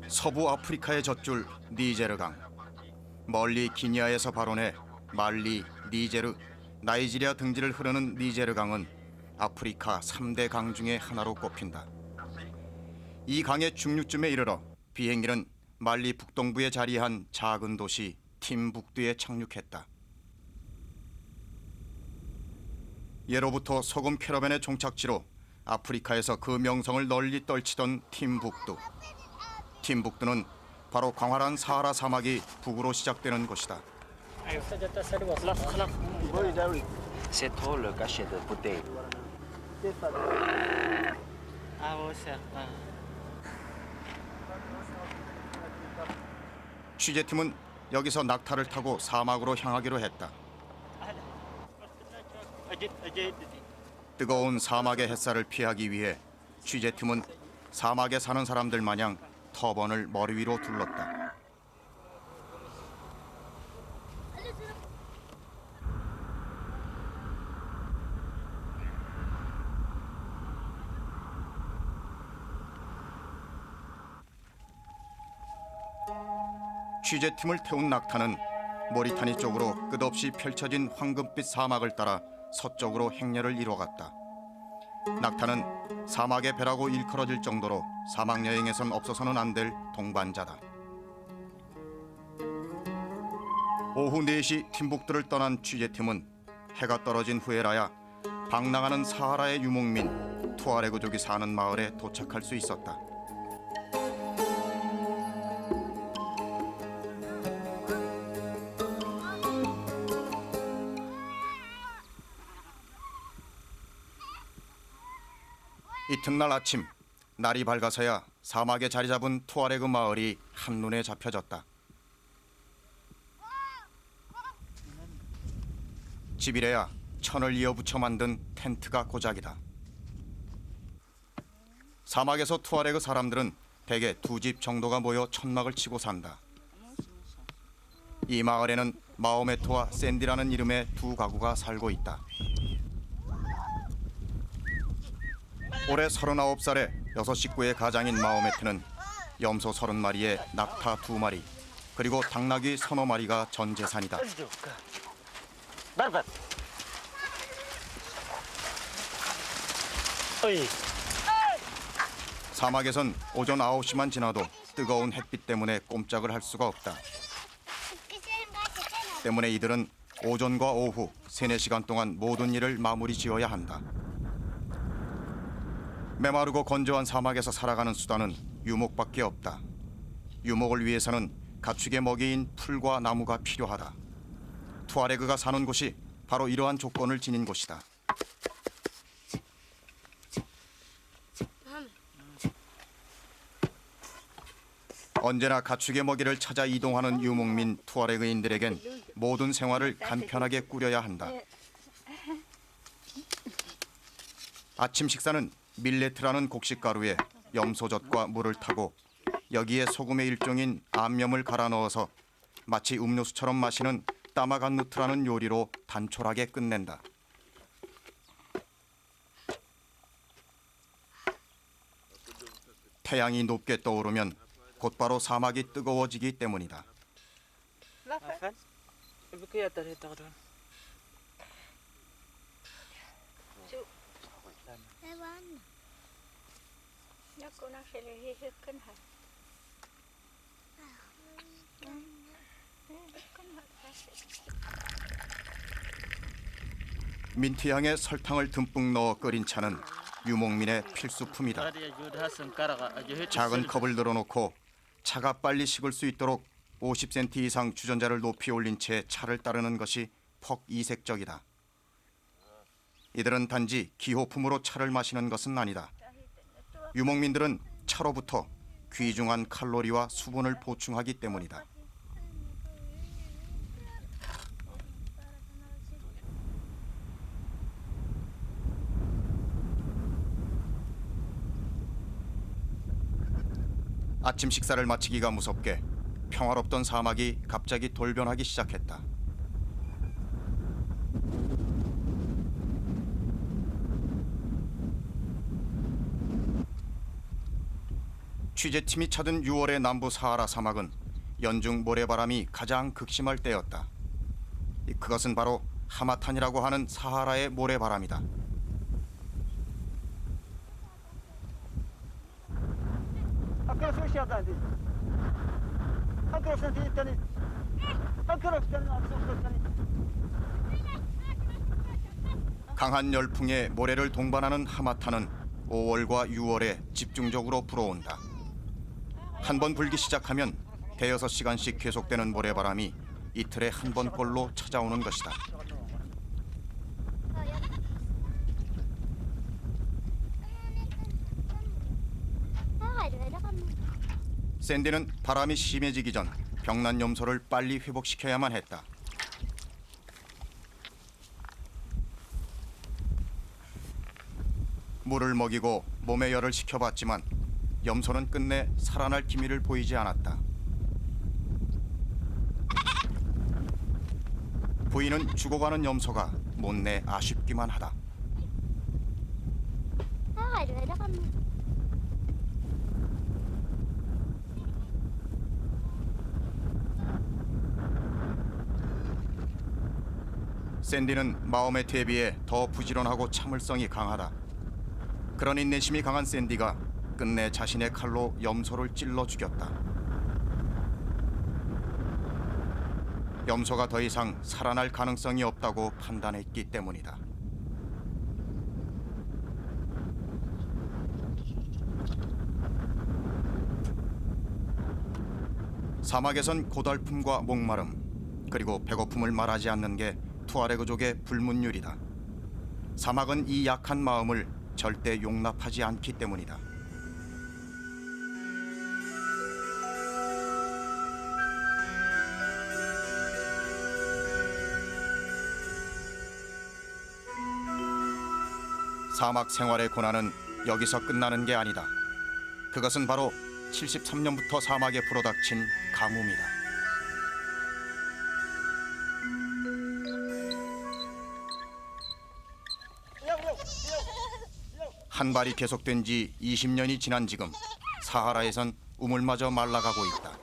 서부 아프리카의 젖줄 니제르강. 멀리 기니아에서 발원해 말리, 니제르, 나이지리아 등지를 흐르는 니제르강은 아프리카 3대 강 중의 하나로 꼽힌다. 이 강의 중류쯤에 이르러 비행기는 말리 북동부에 자리한 작은 도시 팀북두에 착륙했다. 예로부터 소금 캐러밴의 종착지로 아프리카에서 그 명성을 널리 떨치던 팀북두. 팀북두는 바로 광활한 사하라 사막이 북으로 시작되는 곳이다. C'est trop le cachet de bouteille. 취재팀은 여기서 낙타를 타고 사막으로 향하기로 했다. 뜨거운 사막의 햇살을 피하기 위해 취재팀은 사막에 사는 사람들 마냥 터번을 머리 위로 둘렀다. 취재팀을 태운 낙타는 모리타니 쪽으로 끝없이 펼쳐진 황금빛 사막을 따라 서쪽으로 행렬을 이뤄갔다. 낙타는 사막의 배라고 일컬어질 정도로 사막 여행에선 없어서는 안 될 동반자다. 오후 4시 팀북두를 떠난 취재팀은 해가 떨어진 후에라야 방랑하는 사하라의 유목민 투아레그족이 사는 마을에 도착할 수 있었다. 이튿날 아침, 날이 밝아서야 사막에 자리 잡은 투아레그 마을이 한눈에 잡혀졌다. 집이래야 천을 이어붙여 만든 텐트가 고작이다. 사막에서 투아레그 사람들은 대개 2집 정도가 모여 천막을 치고 산다. 이 마을에는 마오메트와 샌디라는 이름의 2 가구가 살고 있다. 올해 39살에 6 식구의 가장인 마오메트는 염소 30마리에 낙타 2마리, 그리고 당나귀 3-4마리가 전 재산이다. 사막에선 오전 9시만 지나도 뜨거운 햇빛 때문에 꼼짝을 할 수가 없다. 때문에 이들은 오전과 오후 3-4시간 동안 모든 일을 마무리 지어야 한다. 메마르고 건조한 사막에서 살아가는 수단은 유목밖에 없다. 유목을 위해서는 가축의 먹이인 풀과 나무가 필요하다. 투아레그가 사는 곳이 바로 이러한 조건을 지닌 곳이다. 언제나 가축의 먹이를 찾아 이동하는 유목민 투아레그인들에겐 모든 생활을 간편하게 꾸려야 한다. 아침 식사는 밀레트라는 곡식가루에 염소젖과 물을 타고 여기에 소금의 일종인 암염을 갈아 넣어서 마치 음료수처럼 마시는 따마간누트라는 요리로 단촐하게 끝낸다. 태양이 높게 떠오르면 곧바로 사막이 뜨거워지기 때문이다. 민트향에 설탕을 듬뿍 넣어 끓인 차는 유목민의 필수품이다. 작은 컵을 늘어놓고 차가 빨리 식을 수 있도록 50cm 이상 주전자를 높이 올린 채 차를 따르는 것이 퍽 이색적이다. 이들은 단지 기호품으로 차를 마시는 것은 아니다. 유목민들은 차로부터 귀중한 칼로리와 수분을 보충하기 때문이다. 아침 식사를 마치기가 무섭게 평화롭던 사막이 갑자기 돌변하기 시작했다. 취재팀이 찾은 6월의 남부 사하라 사막은 연중 모래바람이 가장 극심할 때였다. 그것은 바로 하마탄이라고 하는 사하라의 모래바람이다. 강한 열풍에 모래를 동반하는 하마탄은 5월과 6월에 집중적으로 불어온다. 한 번 불기 시작하면 대여섯 시간씩 계속되는 모래바람이 이틀에 한 번꼴로 찾아오는 것이다. 샌디는 바람이 심해지기 전 병난 염소를 빨리 회복시켜야만 했다. 물을 먹이고 몸에 열을 식혀봤지만 염소는 끝내 살아날 기미를 보이지 않았다. 부인은 죽어가는 염소가 못내 아쉽기만 하다. 샌디는 마음의 대비에 더 부지런하고 참을성이 강하다. 그런 인내심이 강한 샌디가 끝내 자신의 칼로 염소를 찔러 죽였다. 염소가 더 이상 살아날 가능성이 없다고 판단했기 때문이다. 사막에선 고달픔과 목마름 그리고 배고픔을 말하지 않는 게 투아레그족의 불문율이다. 사막은 이 약한 마음을 절대 용납하지 않기 때문이다. 사막 생활의 고난은 여기서 끝나는 게 아니다. 그것은 바로 73년부터 사막에 불어닥친 가뭄이다. 한발이 계속된 지 20년이 지난 지금 사하라에선 우물마저 말라가고 있다.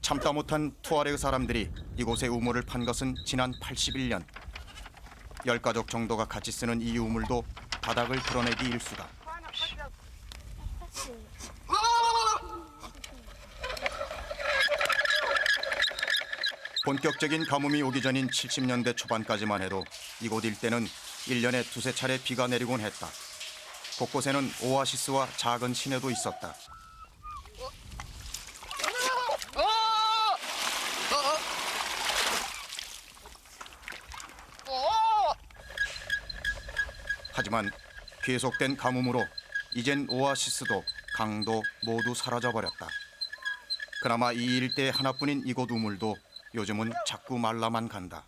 참다 못한 투아레그 사람들이 이곳에 우물을 판 것은 지난 81년. 10가족 정도가 같이 쓰는 이 우물도 바닥을 드러내기 일수다. 본격적인 가뭄이 오기 전인 70년대 초반까지만 해도 이곳 일대는 1년에 두세 차례 비가 내리곤 했다. 곳곳에는 오아시스와 작은 시내도 있었다. 하지만 계속된 가뭄으로 이젠 오아시스도 강도 모두 사라져버렸다. 그나마 이 일대의 하나뿐인 이곳 우물도 요즘은 자꾸 말라만 간다.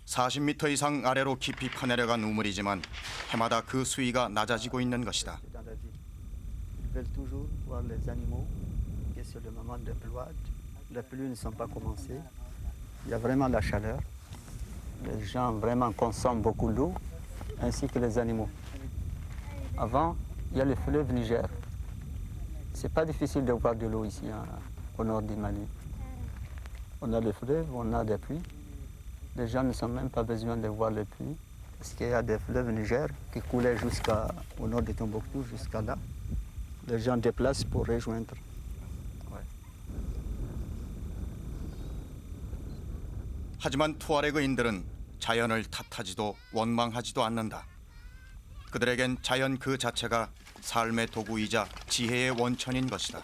(40m) 이상 아래로 깊이 파내려간 우물이지만 해마다 그 수위가 낮아지고 있는 것이다. Les pluies ne sont pas commencées. Il y a vraiment la chaleur. Les gens vraiment consomment beaucoup l'eau, ainsi que les animaux. Avant, il y a le fleuve Niger. C'est pas difficile de voir de l'eau ici, au nord du Mali. On a le fleuve, on a des pluies. Les gens ne sont même pas besoin de voir les pluies, parce qu'il y a des fleuves Niger qui coulaient jusqu'au nord de Tombouctou, jusqu'à là. Les gens déplacent pour rejoindre. 하지만 투아레그인들은 자연을 탓하지도 원망하지도 않는다. 그들에겐 자연 그 자체가 삶의 도구이자 지혜의 원천인 것이다.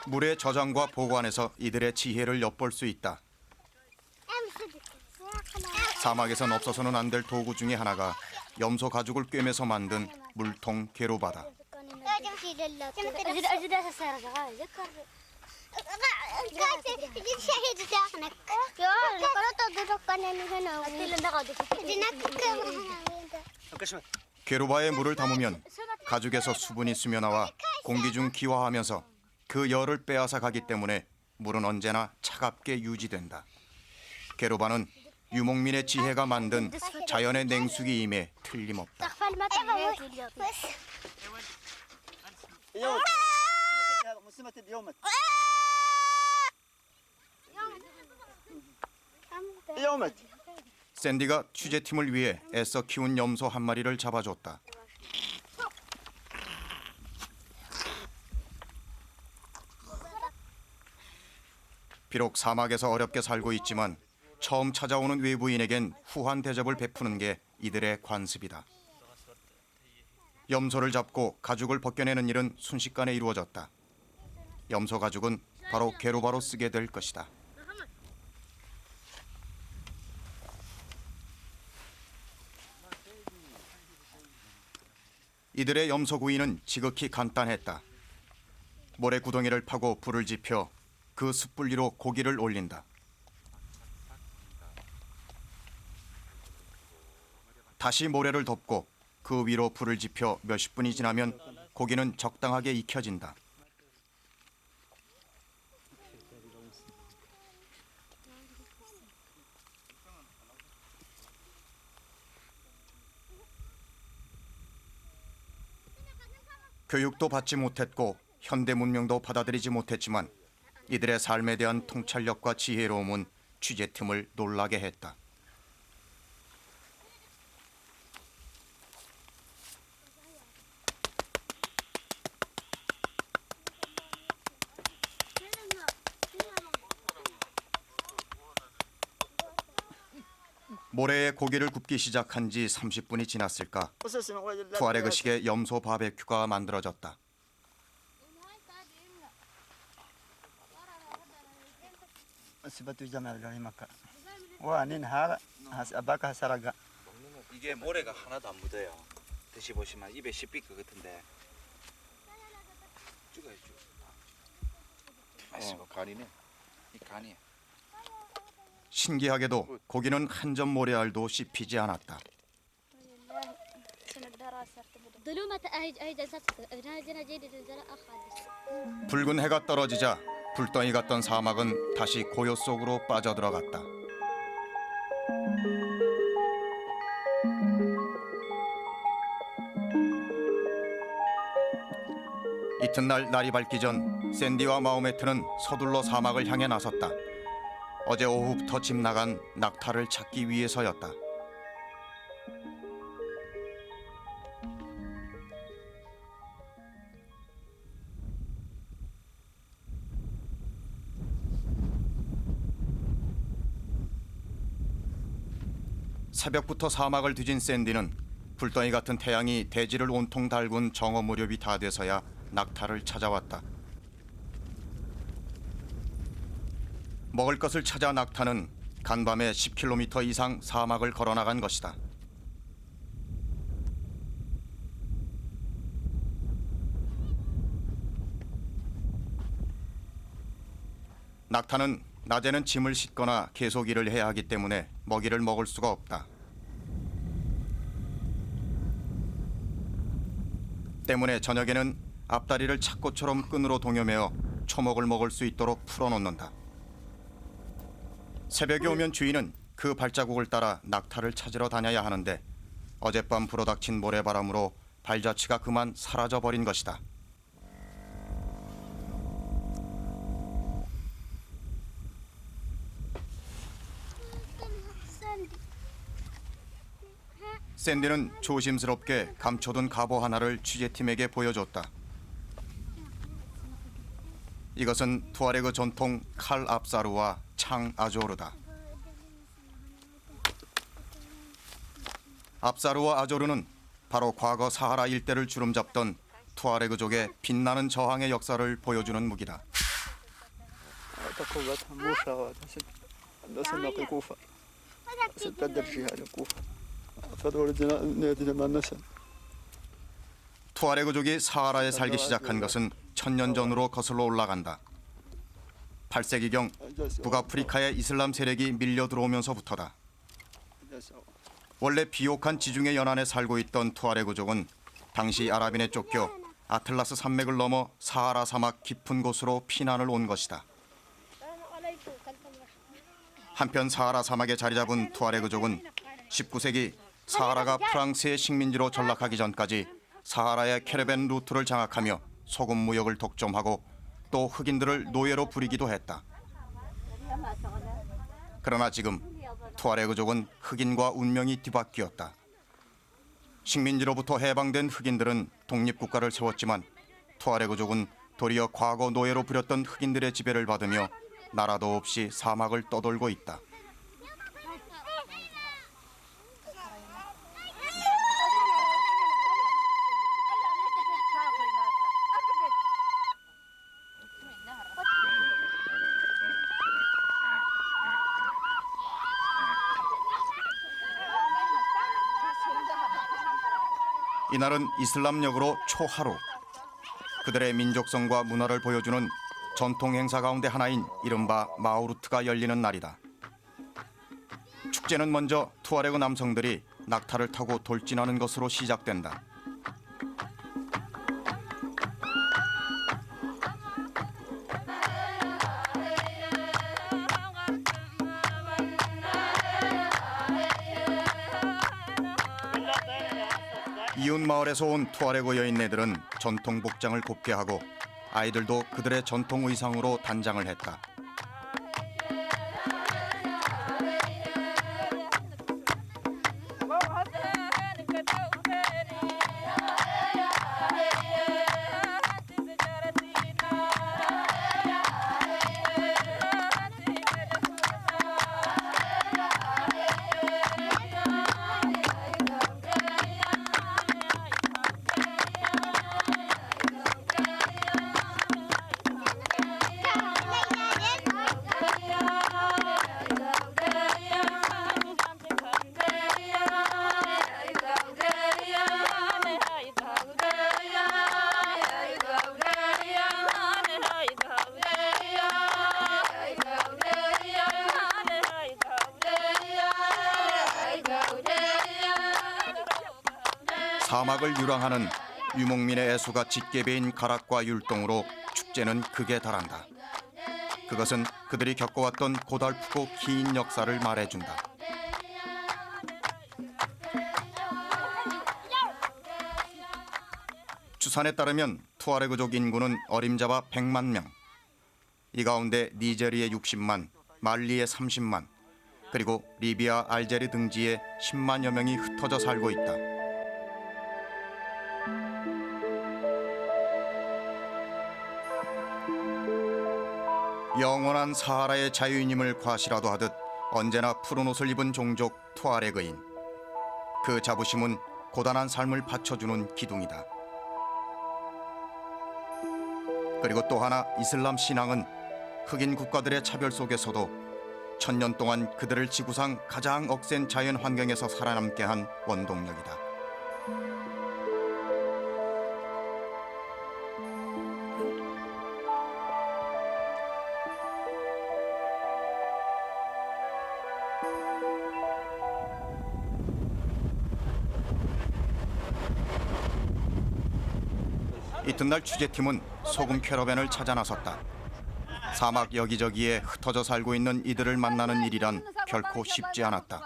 물의 저장과 보관에서 이들의 지혜를 엿볼 수 있다. 사막에선 없어서는 안 될 도구 중에 하나가 염소 가죽을 꿰매서 만든 물통 게로바다. 게르바에 물을 담으면 가죽에서 수분이 스며나와 공기 중 기화하면서 그 열을 빼앗아 가기 때문에 물은 언제나 차갑게 유지된다. 게르바는 유목민의 지혜가 만든 자연의 냉수기임에 틀림없다. 샌디가 취재팀을 위해 애써 키운 염소 한 마리를 잡아줬다. 비록 사막에서 어렵게 살고 있지만 처음 찾아오는 외부인에겐 후한 대접을 베푸는 게 이들의 관습이다. 염소를 잡고 가죽을 벗겨내는 일은 순식간에 이루어졌다. 염소 가죽은 바로 게르바로 쓰게 될 것이다. 이들의 염소 구이는 지극히 간단했다. 모래 구덩이를 파고 불을 지펴 그 숯불리로 고기를 올린다. 다시 모래를 덮고 그 위로 불을 지펴 몇십 분이 지나면 고기는 적당하게 익혀진다. 교육도 받지 못했고 현대 문명도 받아들이지 못했지만 이들의 삶에 대한 통찰력과 지혜로움은 취재팀을 놀라게 했다. 모래에 고기를 굽기 시작한 지 30분이 지났을까 투아레그식의 염소 바베큐가 만들어졌다. 이게 모래가 하나도 안 묻어요. 드셔보시면 입에 씹힐 것 같은데. 찍어야죠. 간이네. 이 간이야. 신기하게도 고기는 한 점 모래알도 씹히지 않았다. 붉은 해가 떨어지자 불덩이 같던 사막은 다시 고요 속으로 빠져들어갔다. 이튿날 날이 밝기 전 샌디와 마호메트는 서둘러 사막을 향해 나섰다. 어제 오후부터 집 나간 낙타를 찾기 위해서였다. 새벽부터 사막을 뒤진 샌디는 불덩이 같은 태양이 대지를 온통 달군 정오 무렵이 다 돼서야 낙타를 찾아왔다. 먹을 것을 찾아 낙타는 간밤에 10km 이상 사막을 걸어나간 것이다. 낙타는 낮에는 짐을 싣거나 계속 일을 해야 하기 때문에 먹이를 먹을 수가 없다. 때문에 저녁에는 앞다리를 착고처럼 끈으로 동여매어 초목을 먹을 수 있도록 풀어놓는다. 새벽에 오면 주인은 그 발자국을 따라 낙타를 찾으러 다녀야 하는데 어젯밤 불어닥친 모래바람으로 발자취가 그만 사라져버린 것이다. 샌디는 조심스럽게 감춰둔 갑오 하나를 취재팀에게 보여줬다. 이것은 투아레그 전통 칼 압사루와 창 아조르다. 압사루와 아조르는 바로 과거 사하라 일대를 주름잡던 투아레그족의 빛나는 저항의 역사를 보여주는 무기다. 투아레그족이 사하라에 살기 시작한 것은 1000년 전으로 거슬러 올라간다. 8세기경 북아프리카의 이슬람 세력이 밀려 들어오면서부터다. 원래 비옥한 지중해 연안에 살고 있던 투아레그족은 당시 아랍인에 쫓겨 아틀라스 산맥을 넘어 사하라 사막 깊은 곳으로 피난을 온 것이다. 한편 사하라 사막에 자리 잡은 투아레그족은 19세기 사하라가 프랑스의 식민지로 전락하기 전까지 사하라의 캐러밴 루트를 장악하며 소금 무역을 독점하고 또 흑인들을 노예로 부리기도 했다. 그러나 지금 투아레그족은 흑인과 운명이 뒤바뀌었다. 식민지로부터 해방된 흑인들은 독립국가를 세웠지만 투아레그족은 도리어 과거 노예로 부렸던 흑인들의 지배를 받으며 나라도 없이 사막을 떠돌고 있다. 이날은 이슬람력으로 초하루. 그들의 민족성과 문화를 보여주는 전통 행사 가운데 하나인 이른바 마우루트가 열리는 날이다. 축제는 먼저 투아레그 남성들이 낙타를 타고 돌진하는 것으로 시작된다. 이웃 마을에서 온 투아레그 여인네들은 전통 복장을 곱게 하고 아이들도 그들의 전통 의상으로 단장을 했다. 사막을 유랑하는 유목민의 애수가 짙게 배인 가락과 율동으로 축제는 극에 달한다. 그것은 그들이 겪어왔던 고달프고 긴 역사를 말해준다. 추산에 따르면 투아레그족 인구는 어림잡아 100만 명. 이 가운데 니제르의 60만, 말리의 30만, 그리고 리비아, 알제리 등지에 10만여 명이 흩어져 살고 있다. 영원한 사하라의 자유인임을 과시라도 하듯 언제나 푸른 옷을 입은 종족 투아레그인. 그 자부심은 고단한 삶을 받쳐주는 기둥이다. 그리고 또 하나 이슬람 신앙은 흑인 국가들의 차별 속에서도 1000년 동안 그들을 지구상 가장 억센 자연 환경에서 살아남게 한 원동력이다. 이튿날 취재팀은 소금 캐러밴을 찾아 나섰다. 사막 여기저기에 흩어져 살고 있는 이들을 만나는 일이란 결코 쉽지 않았다.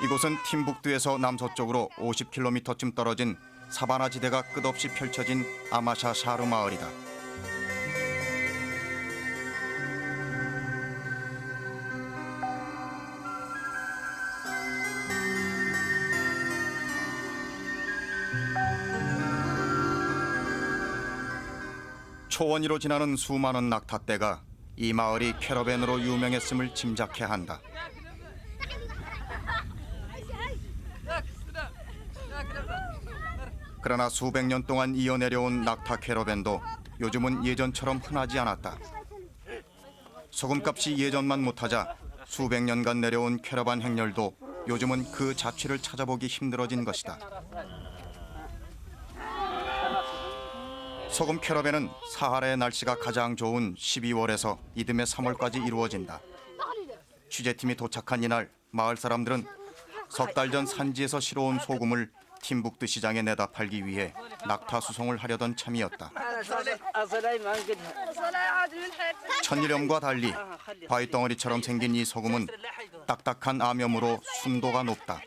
이곳은 팀북두에서 남서쪽으로 50km쯤 떨어진 사바나 지대가 끝없이 펼쳐진 아마샤 샤르 마을이다. 초원위로 지나는 수많은 낙타떼가 이 마을이 캐러밴으로 유명했음을 짐작케 한다. 그러나 수백 년 동안 이어내려온 낙타 캐러밴도 요즘은 예전처럼 흔하지 않았다. 소금값이 예전만 못하자 수백 년간 내려온 캐러밴 행렬도 요즘은 그 자취를 찾아보기 힘들어진 것이다. 소금 캐러밴은 사하라의 날씨가 가장 좋은 12월에서 이듬해 3월까지 이루어진다. 취재팀이 도착한 이날 마을 사람들은 석 달 전 산지에서 실어온 소금을 팀북드 시장에 내다 팔기 위해 낙타 수송을 하려던 참이었다. 천일염과 달리 바위덩어리처럼 생긴 이 소금은 딱딱한 암염으로 순도가 높다.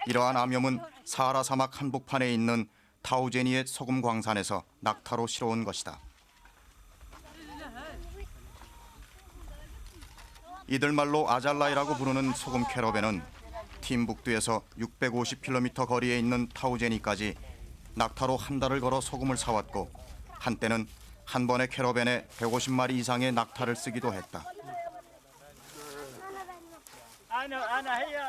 이러한 암염은 사하라 사막 한복판에 있는 타우제니의 소금 광산에서 낙타로 실어온 것이다. 이들 말로 아잘라이라고 부르는 소금 캐러밴은 팀북두에서 650km 거리에 있는 타우제니까지 낙타로 한 달을 걸어 소금을 사왔고 한때는 한 번의 캐러밴에 150마리 이상의 낙타를 쓰기도 했다.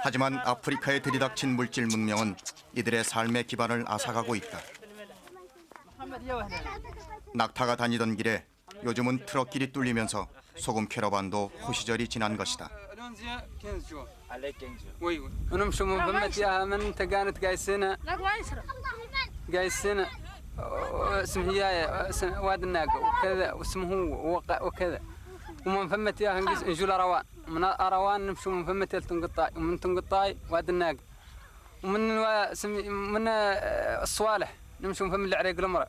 하지만 아프리카에 들이닥친 물질 문명은 이들의 삶의 기반을 앗아가고 있다. 낙타가 다니던 길에 요즘은 트럭길이 뚫리면서 소금 캐러반도 호시절이 지난 것이다. عليك انجو وي ونمشوا من فمت ياها من انت كانت قايسين اسمه هي واد الناقه وكذا واسمه وكذا ومن فمت ياها نجوا الاروان من اروان نمشوا من فمت لتنقطاي ومن تنقطاي واد الناقه من الصوالح نمشوا من فم العريق المرأة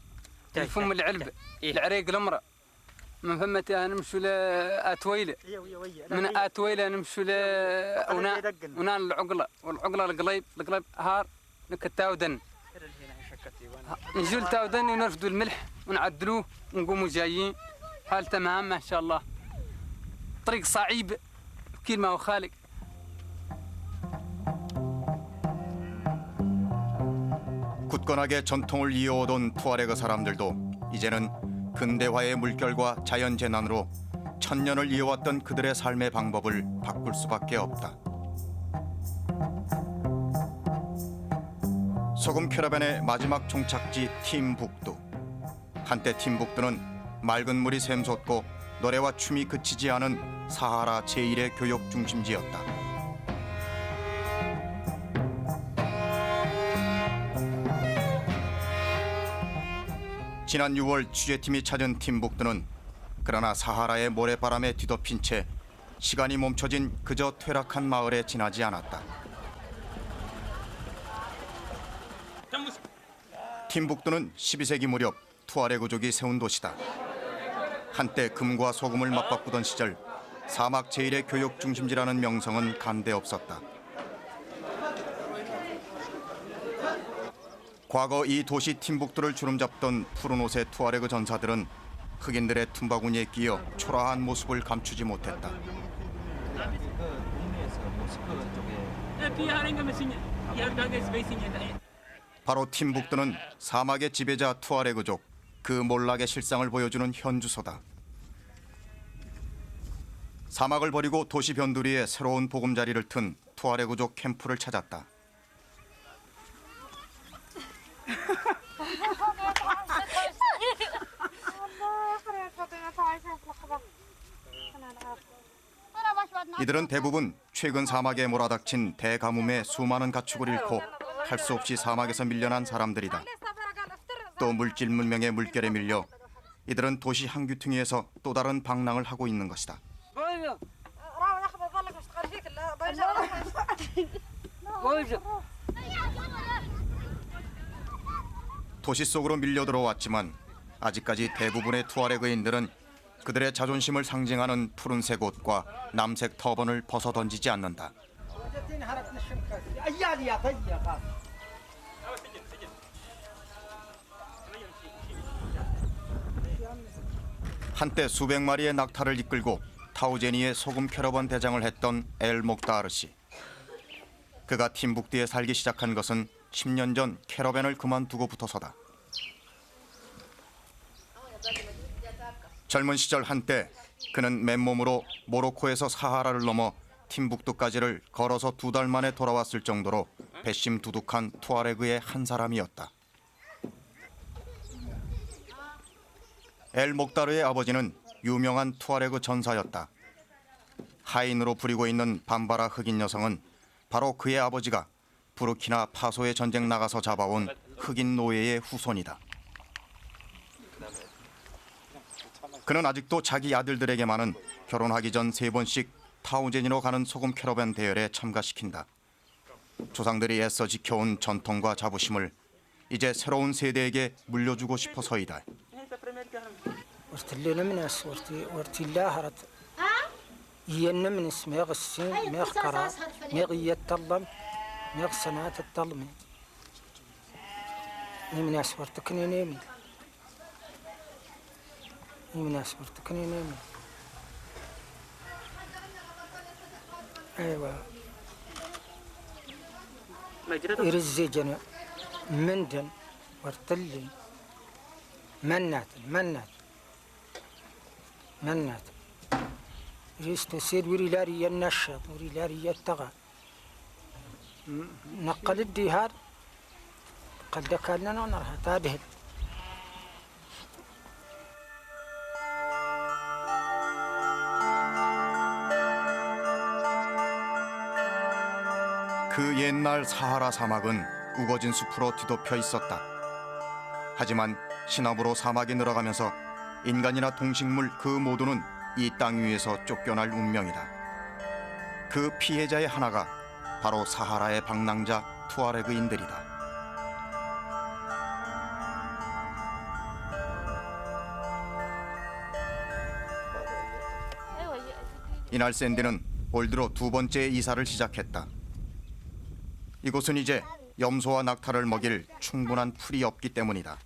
فم العلبة العريق المرأة من فمتها نمشوا لأتويلة من أتويلة نمشوا ونان العقلة والعقلة القليب هار نكتاودن نجوا لتاودن ونرفدوا الملح ونعدلوه ونقوموا جايين حال تمام ما شاء الله طريق صعيب كل ما هو خالق 굳건하게 전통을 이어오던 투아레그 사람들도 이제는 근대화의 물결과 자연재난으로 천년을 이어왔던 그들의 삶의 방법을 바꿀 수밖에 없다. 소금 캐러밴의 마지막 종착지 팀북두. 한때 팀북두는 맑은 물이 샘솟고 노래와 춤이 그치지 않은 사하라 제1의 교역 중심지였다. 지난 6월 취재팀이 찾은 팀북두는 그러나 사하라의 모래바람에 뒤덮인 채 시간이 멈춰진 그저 퇴락한 마을에 지나지 않았다. 팀북두는 12세기 무렵 투아레그족이 세운 도시다. 한때 금과 소금을 맞바꾸던 시절 사막 제1의 교역 중심지라는 명성은 간데 없었다. 과거 이 도시 팀북두를 주름잡던 푸른 옷의 투아레그 전사들은 흑인들의 tum바구니에 끼어 초라한 모습을 감추지 못했다. 바로 팀북두는 사막의 지배자 투아레그족 그 몰락의 실상을 보여주는 현주소다. 사막을 버리고 도시 변두리에 새로운 보금자리를 튼 투아레그족 캠프를 찾았다. 이들은 대부분 최근 사막에 몰아닥친 대가뭄에 수많은 가축을 잃고 할 수 없이 사막에서 밀려난 사람들이다. 또 물질 문명의 물결에 밀려 이들은 도시 한귀퉁이에서 또 다른 방랑을 하고 있는 것이다. 도시 속으로 밀려 들어왔지만 아직까지 대부분의 투아레그인들은 그들의 자존심을 상징하는 푸른색 옷과 남색 터번을 벗어 던지지 않는다. 한때 수백 마리의 낙타를 이끌고 타우제니의 소금 캐러반 대장을 했던 엘 목다르 씨. 그가 팀북두에 살기 시작한 것은 10년 전 캐러밴을 그만두고부터서다. 젊은 시절 한때 그는 맨몸으로 모로코에서 사하라를 넘어 팀북두까지를 걸어서 2달 만에 돌아왔을 정도로 배심두둑한 투아레그의 한 사람이었다. 엘 목다르의 아버지는 유명한 투아레그 전사였다. 하인으로 부리고 있는 밤바라 흑인 여성은 바로 그의 아버지가 부르키나 파소에 전쟁 나가서 잡아온 흑인 노예의 후손이다. 그는 아직도 자기 아들들에게만은 결혼하기 전 3번씩 타우젠으로 가는 소금 캐러밴 대열에 참가시킨다. 조상들이 애써 지켜온 전통과 자부심을 이제 새로운 세대에게 물려주고 싶어서이다. ورتلي لمنس ورتي الله رت ينمنس ميغ السين ميغ قرا ميغ يتطلم ميغ سنات الطلمي يمناس ورتكني نيمي يمناس ورتكني نيمي ايوا يرزجنا مندن ورتلي منات يستسير وري لاري النشط وري لاري التغى نقل الديهار قد دكالنا نرها تادهل 그 옛날 사하라 사막은 우거진 숲으로 뒤덮여 있었다. 하지만 신압으로 사막이 늘어가면서 인간이나 동식물 그 모두는 이 땅 위에서 쫓겨날 운명이다. 그 피해자의 하나가 바로 사하라의 방랑자 투아레그인들이다. 이날 샌디는 올 들어 2번째 이사를 시작했다. 이곳은 이제 염소와 낙타를 먹일 충분한 풀이 없기 때문이다.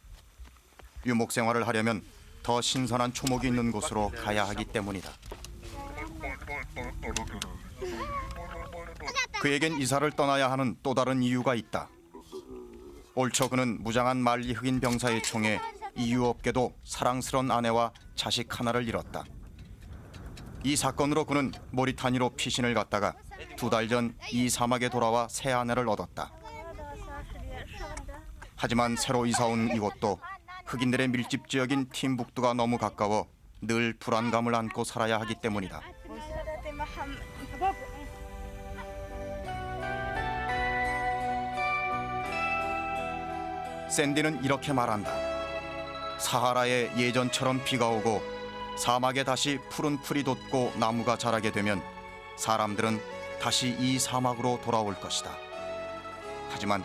유목 생활을 하려면 더 신선한 초목이 있는 곳으로 가야 하기 때문이다. 그에겐 이사를 떠나야 하는 또 다른 이유가 있다. 올 초 그는 무장한 말리 흑인 병사의 총에 이유 없게도 사랑스런 아내와 자식 하나를 잃었다. 이 사건으로 그는 모리타니로 피신을 갔다가 2달 전 이 사막에 돌아와 새 아내를 얻었다. 하지만 새로 이사 온 이곳도 흑인들의 밀집 지역인 팀북두가 너무 가까워 늘 불안감을 안고 살아야 하기 때문이다. 샌디는 이렇게 말한다. 사하라에 예전처럼 비가 오고 사막에 다시 푸른 풀이 돋고 나무가 자라게 되면 사람들은 다시 이 사막으로 돌아올 것이다. 하지만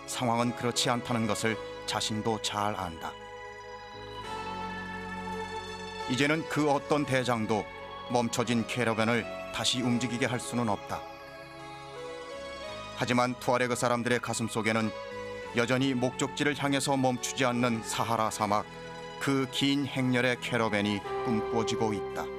상황은 그렇지 않다는 것을 자신도 잘 안다. 이제는 그 어떤 대장도 멈춰진 캐러밴을 다시 움직이게 할 수는 없다. 하지만 투아레그 사람들의 가슴 속에는 여전히 목적지를 향해서 멈추지 않는 사하라 사막, 그 긴 행렬의 캐러밴이 꿈꿔지고 있다.